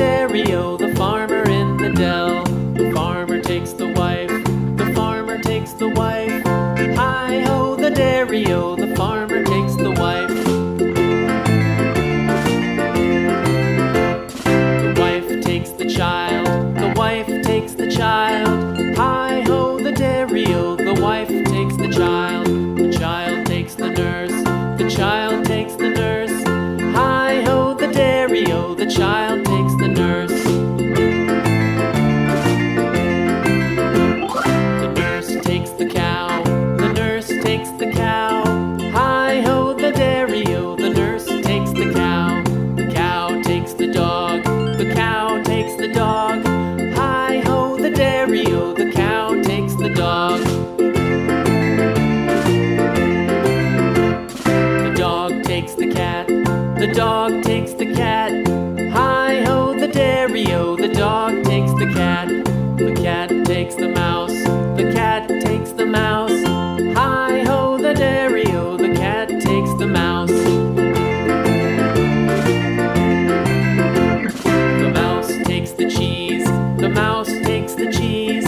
dairy-o, the farmer in the dell. The farmer takes the wife, the farmer takes the wife. Hi-ho, the dairy-o, the farmer takes the wife. The wife takes the child, the wife takes the child. Hi-ho, the dairy-o, the wife takes the child. The child takes the nurse, the child takes the nurse. Hi-ho, the dairy-o, the child takes the nurse. The nurse takes the cow, the nurse takes the cow. Hi-ho, the dairy-o, the nurse takes the cow. The cow takes the dog, the cow takes the dog. Hi-ho, the dairy-o, the cow takes the dog. The dog takes the cat, the dog takes the cat. Hi-ho, the dairy-o, the dog takes the cat. The cat takes the mouse, the cat takes the mouse. Hi-ho, the dairy-o, the cat takes the mouse. The mouse takes the cheese, the mouse takes the cheese.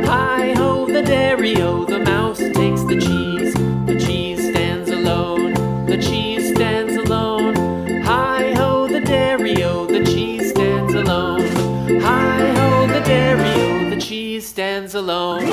Hi-ho, the dairy-o, the mouse takes the cheese. The cheese stands alone, the cheese stands alone. Hi-ho, the dairy-o, the cheese stands alone. Hi-ho, the dairy-o, the cheese stands alone.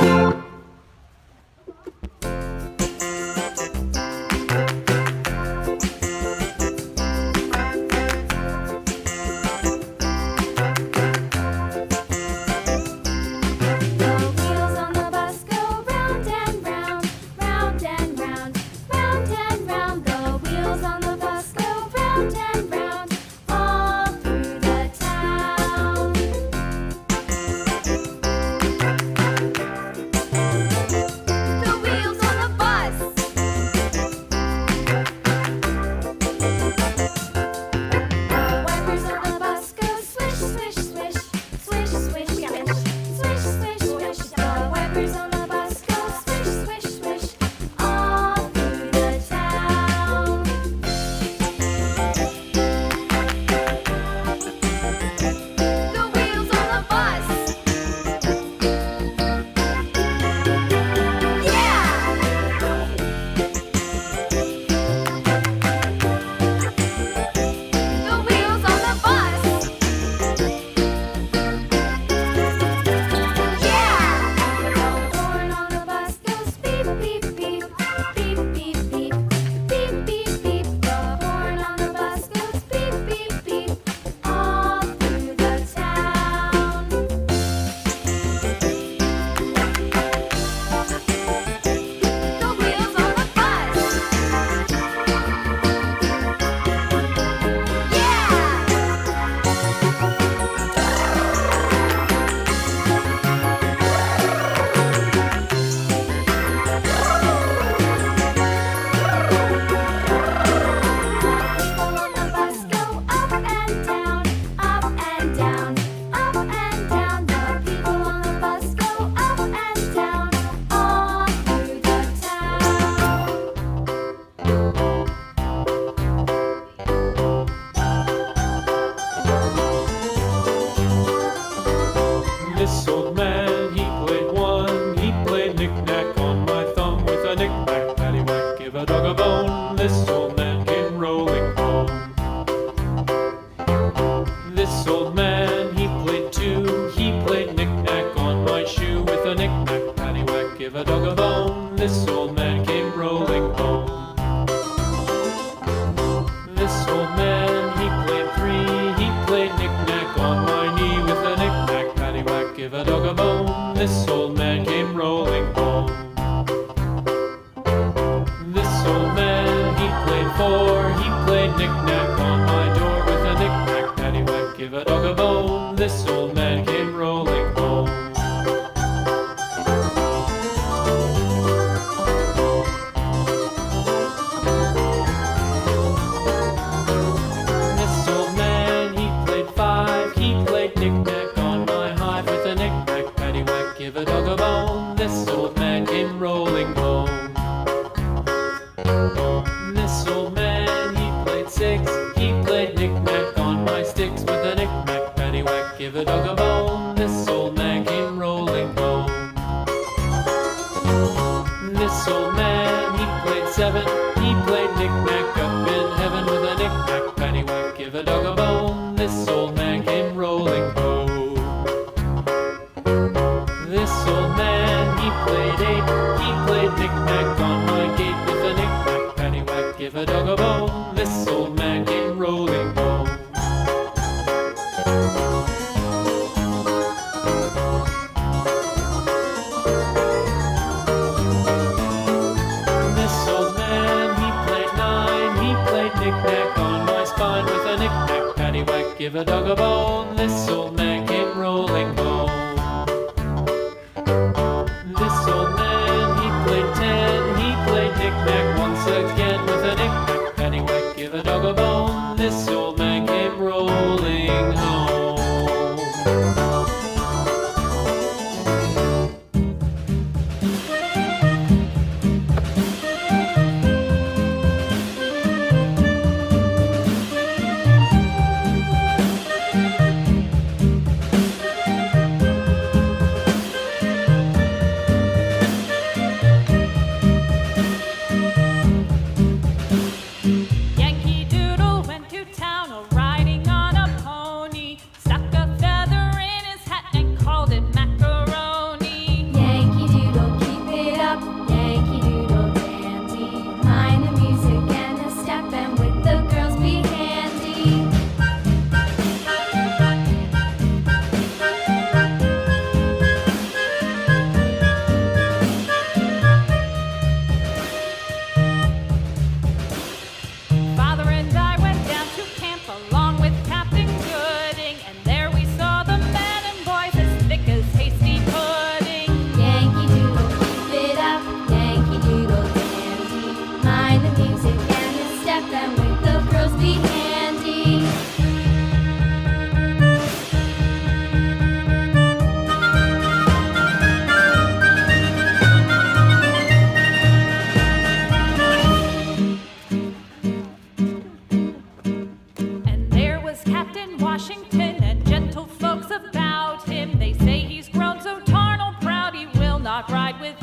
This old man, he played one. He played knick-knack on my thumb with a knick-knack, paddywhack, give a dog a bone. This old man came rolling home. This old man, he played two. He played knick-knack on my shoe with a knick-knack, paddywhack, give a dog a bone. This old man came rolling home. This old man, he played three. He played knick-knack on my knee with a knick-knack, paddywhack, give a dog a bone. This old man came rolling home. This old man, he played four. He played knick-knack on my door with a knick-knack, paddywhack, give a dog a bone. This old man came rolling home. This old man, he played five. He played knick-knack on my hive with a knick-knack, paddywhack, give a dog a bone. This old man came rolling home. This old man, he played six. He played knick-knack on my sticks with a knick-knack, paddywhack, paddywhack, give a dog a bone. This old man came rolling home. This old man, he played seven. He played knick-knack up in heaven with a knick-knack, paddywhack, give a dog a bone. This old man came rolling home. This old man, he played eight. He played knick-knack on my gate with a knick-knack, paddywhack, give a dog a bone. This old man came rolling home. This old man, he played nine. He played knick-knack on my spine with a knick-knack, paddywhack, give a dog a bone. This old man came rolling home. This old man, he played ten. He played knick-knack once again with a knick-knack, paddywhack, give a dog a bone. This old man came rolling home. Yankee Doodle went to town riding on a pony, stuck a feather in his hat and called it macaroni. Yankee Doodle, keep it up, Yankee Doodle dandy. Mind the music and the step, and with the girls be handy. Father and I went down to camp along with Captain Gooding, and there we saw the men and boys as thick as hasty pudding. Yankee Doodle, keep it up, Yankee Doodle dandy. Mind the music and the step, and with the girls be handy. And there was Captain Washington and gentle folks about him. They say he's grown so tarnal proud he will not ride with